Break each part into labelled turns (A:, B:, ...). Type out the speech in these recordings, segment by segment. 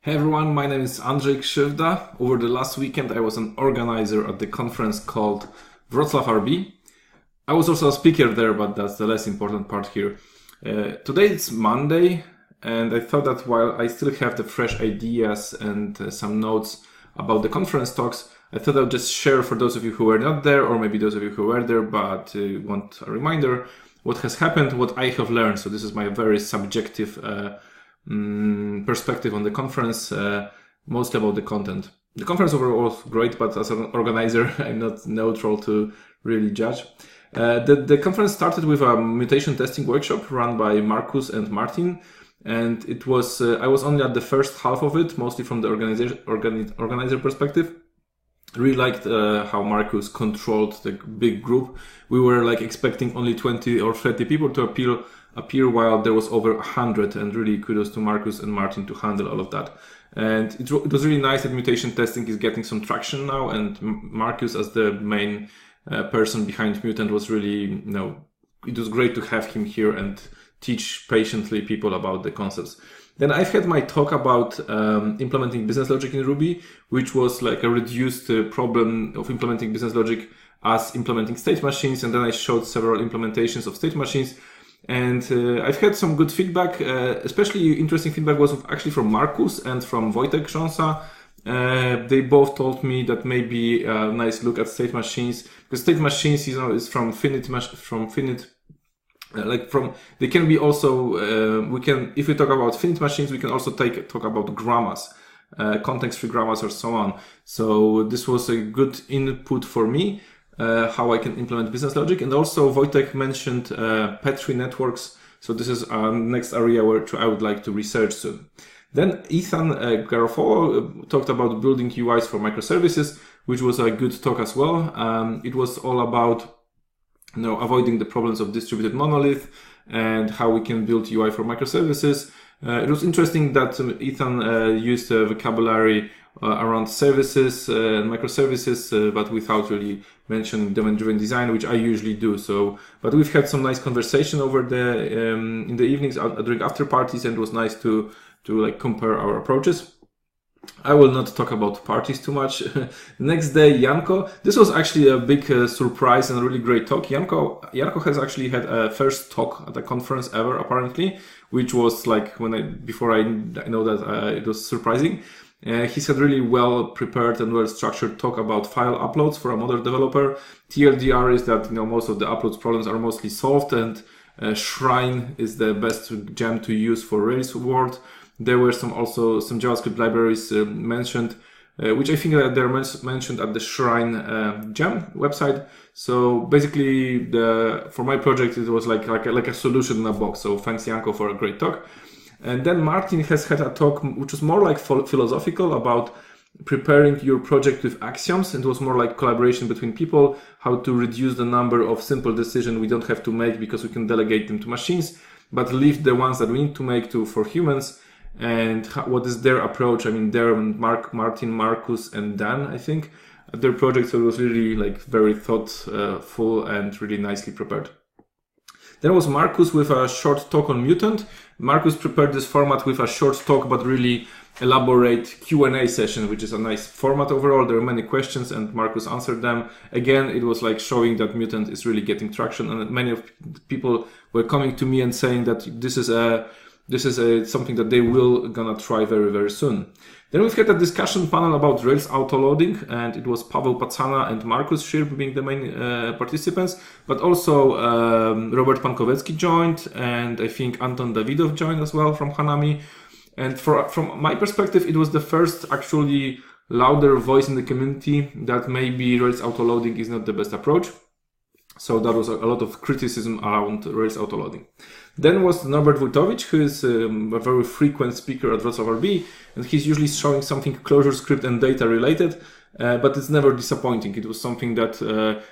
A: Hey everyone, my name is Andrzej Krzywda. Over the last weekend I was an organizer at the conference called WrocLove.rb. I was also a speaker there, but that's the less important part here. Today it's Monday, and I thought that while I still have the fresh ideas and some notes about the conference talks, I thought I'd just share for those of you who were not there, or maybe those of you who were there but want a reminder, what has happened, what I have learned. So this is my very subjective perspective on the conference, mostly about the content. The conference overall was great, but as an organizer, I'm not neutral to really judge. The conference started with a mutation testing workshop run by Markus and Martin, and it was I was only at the first half of it, mostly from the organizer perspective. Really liked how Markus controlled the big group. We were like expecting only 20 or 30 people to appear while there was over 100, and really kudos to Markus and Martin to handle all of that. And it was really nice that mutation testing is getting some traction now, and Markus as the main person behind Mutant was really, it was great to have him here and teach patiently people about the concepts. Then I've had my talk about implementing business logic in Ruby, which was like a reduced problem of implementing business logic as implementing state machines. And then I showed several implementations of state machines. And I've had some good feedback, especially interesting feedback was actually from Markus and from Wojtek Grząsa. They both told me that maybe a nice look at state machines, because state machines, is from finite, they can be also, if we talk about finite machines, we can also talk about grammas, context-free grammas or so on. So this was a good input for me. How I can implement business logic. And also Wojtek mentioned Petri networks. So this is our next area where I would like to research soon. Then Ethan Garofalo talked about building UIs for microservices, which was a good talk as well. It was all about avoiding the problems of distributed monolith and how we can build UI for microservices. It was interesting that Ethan used a vocabulary around services and microservices, but without really mentioning domain-driven design, which I usually do. So, but we've had some nice conversation over in the evenings during after parties, and it was nice to like compare our approaches. I will not talk about parties too much. Next day, Janko. This was actually a big surprise and a really great talk. Janko has actually had a first talk at a conference ever, apparently, which was like before I know that it was surprising. He's had really well prepared and well structured talk about file uploads for a modern developer. TLDR is that most of the uploads problems are mostly solved, and Shrine is the best gem to use for Rails world. There were some JavaScript libraries mentioned, which I think that they're mentioned at the Shrine gem website. So basically, for my project, it was like a solution in a box. So thanks, Janko, for a great talk. And then Martin has had a talk which was more like philosophical about preparing your project with axioms. It was more like collaboration between people, how to reduce the number of simple decisions we don't have to make because we can delegate them to machines, but leave the ones that we need to make for humans. And what is their approach? I mean, Martin, Markus, and Dan, I think, at their project. So it was really like very thoughtful and really nicely prepared. Then was Markus with a short talk on Mutant. Markus prepared this format with a short talk, but really elaborate Q&A session, which is a nice format overall. There are many questions and Markus answered them. Again, it was like showing that Mutant is really getting traction, and many of the people were coming to me and saying that this is something that they will gonna try very, very soon. Then we've had a discussion panel about Rails autoloading, and it was Paweł Pacana and Markus Schirp being the main participants, but also Robert Pankowecki joined, and I think Anton Dawidow joined as well from Hanami. And from my perspective, it was the first actually louder voice in the community that maybe Rails autoloading is not the best approach. So that was a lot of criticism around Rails autoloading. Then was Norbert Wojtowicz, who is a very frequent speaker at WrocLove.rb, and he's usually showing something ClojureScript and data related, but it's never disappointing. It was something that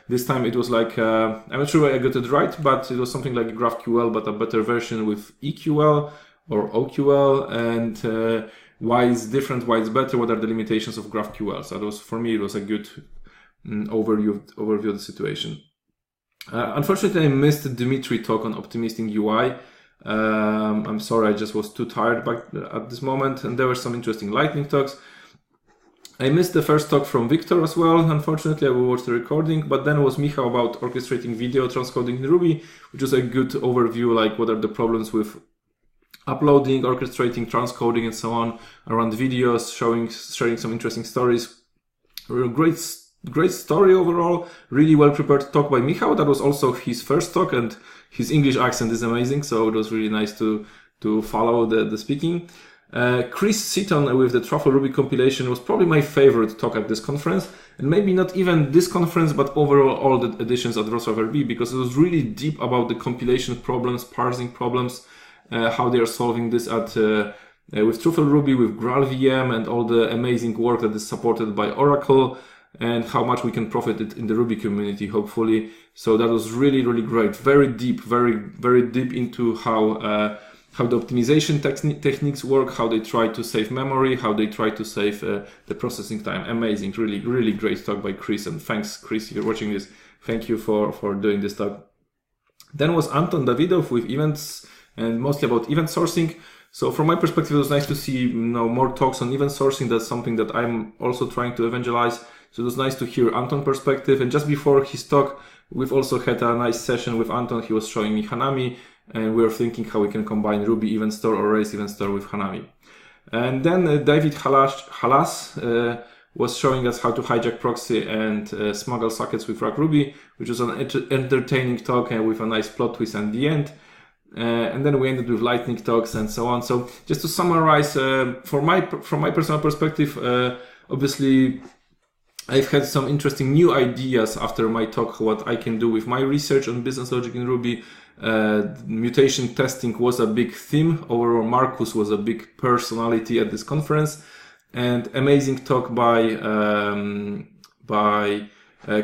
A: this time it was like, I'm not sure I got it right, but it was something like GraphQL, but a better version with EQL or OQL, and why it's different, why it's better, what are the limitations of GraphQL. So for me, it was a good overview of the situation. Unfortunately, I missed Dmitry talk on optimistic UI. I'm sorry, I just was too tired back at this moment. And there were some interesting lightning talks. I missed the first talk from Victor as well. Unfortunately, I will watch the recording, but then it was Michał about orchestrating video transcoding in Ruby, which was a good overview, like what are the problems with uploading, orchestrating, transcoding, and so on around videos, sharing some interesting stories. Great story overall. Really well prepared talk by Michał. That was also his first talk, and his English accent is amazing, so it was really nice to follow the speaking. Chris Seaton with the Truffle Ruby compilation was probably my favorite talk at this conference, and maybe not even this conference, but overall all the editions at WrocLove.rb, because it was really deep about the compilation problems, parsing problems, how they are solving this with Truffle Ruby, with GraalVM, and all the amazing work that is supported by Oracle, and how much we can profit it in the Ruby community, hopefully. So that was really, really great. Very deep, very deep into how the optimization techniques work, how they try to save memory, how they try to save the processing time. Amazing, really, really great talk by Chris. And thanks, Chris, if you're watching this. Thank you for doing this talk. Then was Anton Davidov with events, and mostly about event sourcing. So from my perspective, it was nice to see more talks on event sourcing. That's something that I'm also trying to evangelize. So it was nice to hear Anton's perspective. And just before his talk, we've also had a nice session with Anton. He was showing me Hanami, and we were thinking how we can combine Ruby Event Store or Rails Event Store with Hanami. And then David Halas was showing us how to hijack proxy and smuggle sockets with WrocRuby, which was an entertaining talk with a nice plot twist at the end. And then we ended with lightning talks and so on. So just to summarize, from my personal perspective, obviously I've had some interesting new ideas after my talk, what I can do with my research on business logic in Ruby. Mutation testing was a big theme. Overall, Marcus was a big personality at this conference, and amazing talk by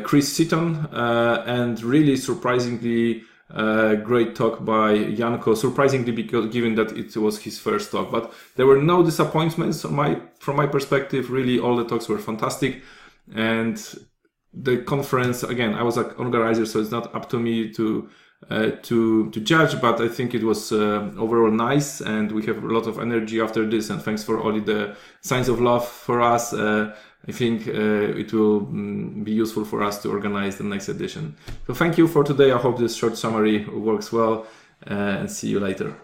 A: Chris Seaton, and really surprisingly great talk by Janko. Surprisingly, because given that it was his first talk, but there were no disappointments from my perspective. Really, all the talks were fantastic, and the conference, again, I was an organizer, so it's not up to me to judge, but I think it was overall nice, and we have a lot of energy after this, and thanks for all the signs of love for us. I think it will be useful for us to organize the next edition. So thank you for today. I hope this short summary works well, and see you later.